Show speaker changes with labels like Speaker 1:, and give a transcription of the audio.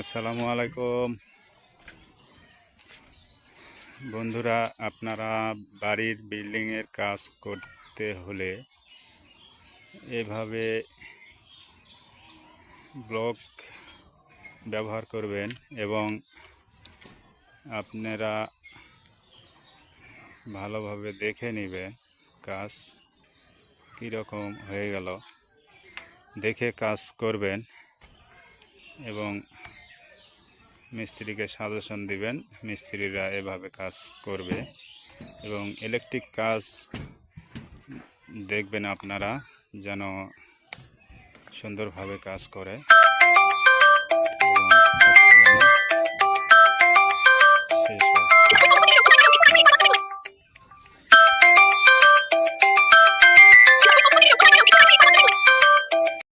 Speaker 1: আসসালামু আলাইকুম বন্ধুরা, আপনারা বাড়ির বিল্ডিংয়ের কাজ করতে হলে এভাবে ব্লক ব্যবহার করবেন এবং আপনারা ভালোভাবে দেখে নেবেন কাজ কীরকম হয়ে গেল, দেখে কাজ করবেন এবং মিস্ত্রিকে সাজেশন দিবেন। মিস্ত্রিরা এভাবে কাজ করবে এবং ইলেকট্রিক কাজ দেখবেন আপনারা যেন সুন্দরভাবে কাজ করে এবং